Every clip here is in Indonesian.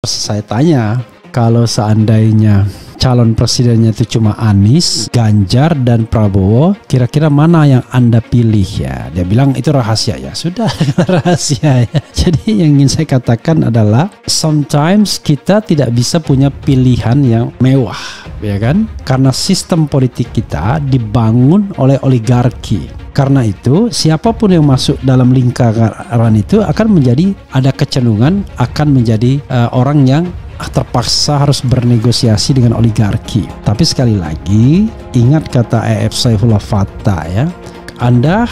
Saya tanya, kalau seandainya calon presidennya itu cuma Anies, Ganjar, dan Prabowo, kira-kira mana yang Anda pilih ya? Dia bilang itu rahasia. Ya sudah, rahasia ya. Jadi yang ingin saya katakan adalah sometimes kita tidak bisa punya pilihan yang mewah, ya kan? Karena sistem politik kita dibangun oleh oligarki. Karena itu siapapun yang masuk dalam lingkaran itu akan menjadi, ada kecenderungan akan menjadi orang yang terpaksa harus bernegosiasi dengan oligarki. Tapi sekali lagi, ingat kata E.F. Saifullah Fattah ya, Anda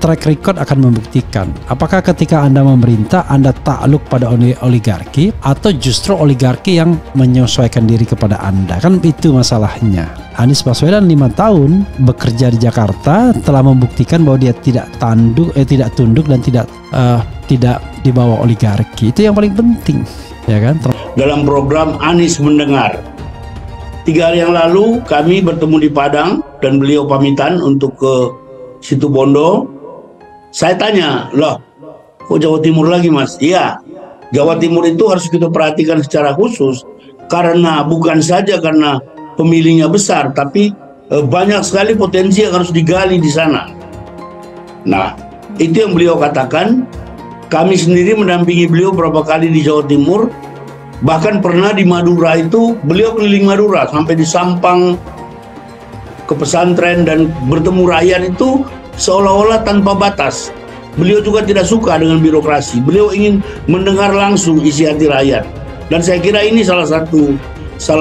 track record akan membuktikan apakah ketika Anda memerintah Anda takluk pada oligarki atau justru oligarki yang menyesuaikan diri kepada Anda. Kan itu masalahnya. Anies Baswedan 5 tahun bekerja di Jakarta telah membuktikan bahwa dia tidak tunduk dan tidak dibawa oligarki. Itu yang paling penting, ya kan? Dalam program Anies Mendengar, 3 hari yang lalu kami bertemu di Padang dan beliau pamitan untuk ke Situbondo. Saya tanya, loh kok Jawa Timur lagi mas? Iya, Jawa Timur itu harus kita perhatikan secara khusus karena bukan saja karena pemilihnya besar, tapi banyak sekali potensi yang harus digali di sana. Nah, itu yang beliau katakan. Kami sendiri mendampingi beliau beberapa kali di Jawa Timur. Bahkan pernah di Madura itu, beliau keliling Madura sampai di Sampang, ke pesantren dan bertemu rakyat itu seolah-olah tanpa batas. Beliau juga tidak suka dengan birokrasi. Beliau ingin mendengar langsung isi hati rakyat. Dan saya kira ini salah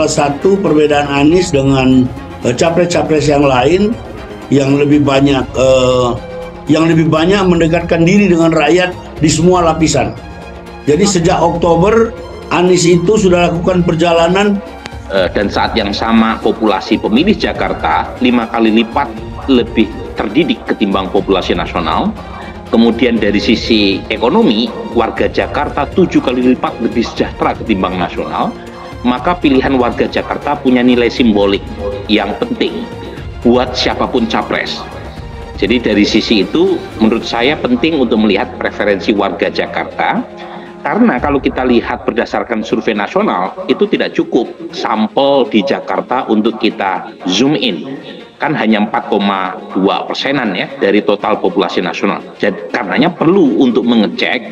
satu perbedaan Anies dengan capres-capres yang lain yang lebih banyak mendekatkan diri dengan rakyat di semua lapisan. Jadi sejak Oktober Anies itu sudah lakukan perjalanan, dan saat yang sama populasi pemilih Jakarta 5 kali lipat lebih terdidik ketimbang populasi nasional. Kemudian dari sisi ekonomi, warga Jakarta 7 kali lipat lebih sejahtera ketimbang nasional. Maka pilihan warga Jakarta punya nilai simbolik yang penting buat siapapun capres. Jadi dari sisi itu menurut saya penting untuk melihat preferensi warga Jakarta. Karena kalau kita lihat berdasarkan survei nasional, itu tidak cukup sampel di Jakarta untuk kita zoom in. Kan hanya 4,2%-an ya dari total populasi nasional. Jadi karenanya perlu untuk mengecek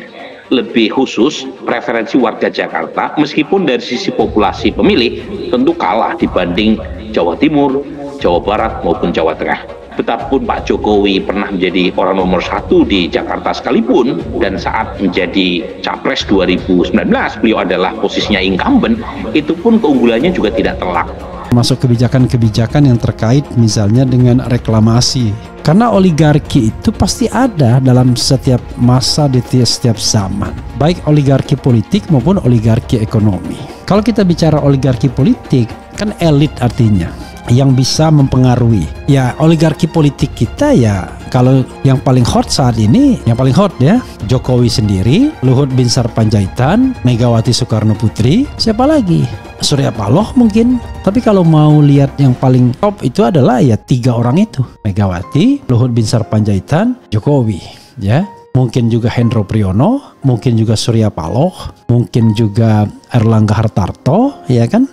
lebih khusus preferensi warga Jakarta, meskipun dari sisi populasi pemilih tentu kalah dibanding Jawa Timur, Jawa Barat maupun Jawa Tengah. Betapapun Pak Jokowi pernah menjadi orang nomor 1 di Jakarta sekalipun, dan saat menjadi Capres 2019 beliau adalah posisinya incumbent, itu pun keunggulannya juga tidak telak. Masuk kebijakan-kebijakan yang terkait misalnya dengan reklamasi. Karena oligarki itu pasti ada dalam setiap masa di setiap zaman. Baik oligarki politik maupun oligarki ekonomi. Kalau kita bicara oligarki politik, kan elit artinya yang bisa mempengaruhi. Ya oligarki politik kita ya, kalau yang paling hot saat ini, yang paling hot ya Jokowi sendiri, Luhut Binsar Panjaitan, Megawati Soekarno Putri, siapa lagi? Surya Paloh mungkin. Tapi kalau mau lihat yang paling top itu adalah ya 3 orang itu, Megawati, Luhut Binsar Panjaitan, Jokowi ya. Mungkin juga Hendro Priyono, mungkin juga Surya Paloh, mungkin juga Erlangga Hartarto, ya kan?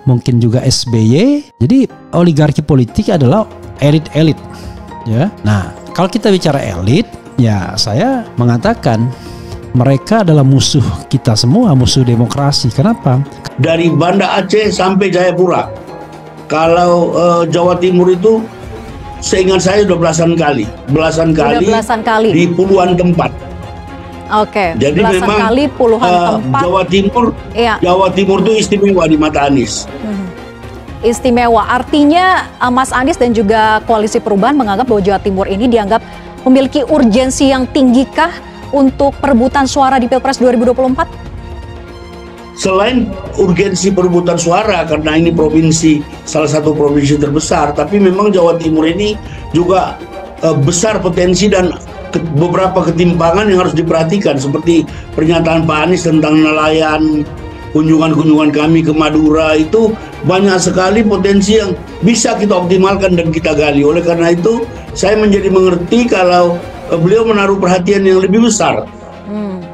Mungkin juga SBY. Jadi oligarki politik adalah elit-elit, ya. Nah, kalau kita bicara elit, ya saya mengatakan mereka adalah musuh kita semua, musuh demokrasi. Kenapa? dari Banda Aceh sampai Jayapura. Kalau Jawa Timur itu seingat saya sudah belasan kali di puluhan tempat. Oke, jadi belasan memang kali puluhan tempat. Jawa Timur itu istimewa di mata Anies. Istimewa, artinya Mas Anies dan juga Koalisi Perubahan menganggap bahwa Jawa Timur ini dianggap memiliki urgensi yang tinggikah untuk perebutan suara di Pilpres 2024? Selain urgensi perebutan suara karena ini salah satu provinsi terbesar, tapi memang Jawa Timur ini juga besar potensi dan beberapa ketimpangan yang harus diperhatikan, seperti pernyataan Pak Anies tentang nelayan, kunjungan-kunjungan kami ke Madura, itu banyak sekali potensi yang bisa kita optimalkan dan kita gali. Oleh karena itu saya menjadi mengerti kalau beliau menaruh perhatian yang lebih besar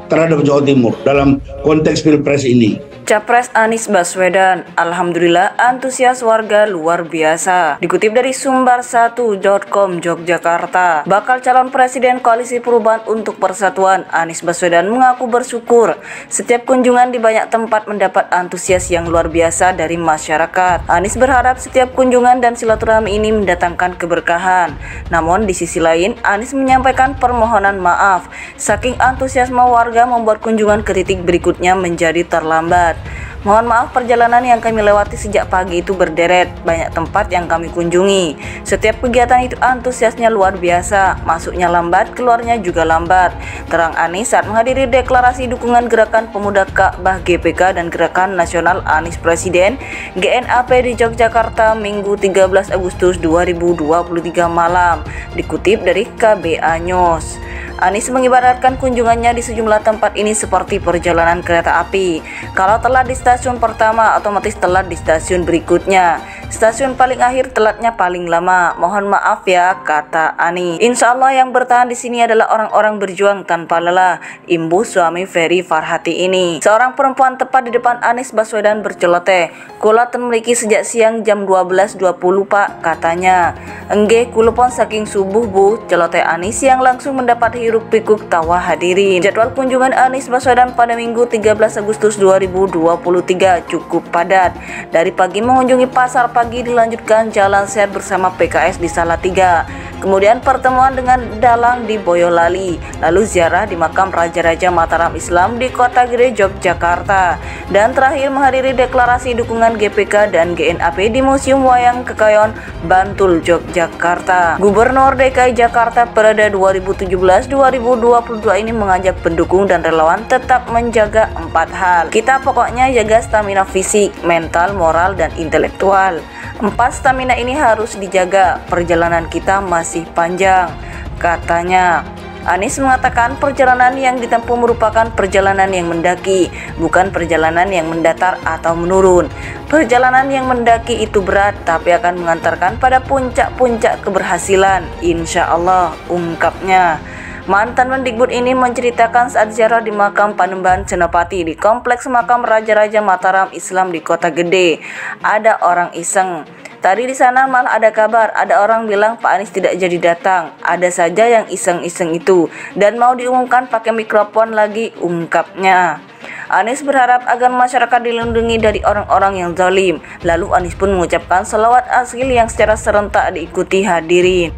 terhadap Jawa Timur dalam konteks Pilpres ini. Capres Anies Baswedan, alhamdulillah antusias warga luar biasa. Dikutip dari sumber1.com Yogyakarta, bakal calon presiden Koalisi Perubahan untuk Persatuan Anies Baswedan mengaku bersyukur setiap kunjungan di banyak tempat mendapat antusias yang luar biasa dari masyarakat. Anies berharap setiap kunjungan dan silaturahmi ini mendatangkan keberkahan. Namun di sisi lain, Anies menyampaikan permohonan maaf saking antusiasme warga membuat kunjungan ke titik berikutnya menjadi terlambat. Mohon maaf, perjalanan yang kami lewati sejak pagi itu berderet, banyak tempat yang kami kunjungi. Setiap kegiatan itu antusiasnya luar biasa, masuknya lambat, keluarnya juga lambat. Terang Anies saat menghadiri deklarasi dukungan Gerakan Pemuda Ka'bah GPK dan Gerakan Nasional Anies Presiden GNAP di Yogyakarta Minggu 13 Agustus 2023 malam. Dikutip dari KBA News. Anies mengibaratkan kunjungannya di sejumlah tempat ini seperti perjalanan kereta api. Kalau telat di stasiun pertama, otomatis telat di stasiun berikutnya. Stasiun paling akhir telatnya paling lama. Mohon maaf ya, kata Anies. Insya Allah yang bertahan di sini adalah orang-orang berjuang tanpa lelah. Imbu suami Ferry Farhati ini. Seorang perempuan tepat di depan Anies Baswedan berceloteh. Kula ten memiliki sejak siang jam 12.20 pak, katanya. Enggeh kulupon saking subuh bu, celoteh Anies yang langsung mendapat hiruk pikuk tawa hadirin. Jadwal kunjungan Anies Baswedan pada Minggu 13 Agustus 2023 cukup padat. Dari pagi mengunjungi pasar pagi, dilanjutkan jalan sehat bersama PKS di Salatiga. Kemudian pertemuan dengan dalang di Boyolali, lalu ziarah di makam Raja-Raja Mataram Islam di Kota Gede, Yogyakarta. Dan terakhir menghadiri deklarasi dukungan GPK dan GNAP di Museum Wayang Kekayon, Bantul, Yogyakarta. Gubernur DKI Jakarta periode 2017-2022 ini mengajak pendukung dan relawan tetap menjaga 4 hal. Kita pokoknya jaga stamina fisik, mental, moral, dan intelektual. 4 stamina ini harus dijaga, perjalanan kita masih panjang, katanya. Anies mengatakan perjalanan yang ditempuh merupakan perjalanan yang mendaki, bukan perjalanan yang mendatar atau menurun. Perjalanan yang mendaki itu berat, tapi akan mengantarkan pada puncak-puncak keberhasilan, insya Allah, ungkapnya. Mantan Mendikbud ini menceritakan saat ziarah di makam Panembahan Senopati di Kompleks Makam Raja-Raja Mataram Islam di Kota Gede. Ada orang iseng. Tadi di sana malah ada kabar, ada orang bilang Pak Anies tidak jadi datang. Ada saja yang iseng-iseng itu dan mau diumumkan pakai mikrofon lagi, ungkapnya. Anies berharap agar masyarakat dilindungi dari orang-orang yang zalim. Lalu Anies pun mengucapkan selawat asli yang secara serentak diikuti hadirin.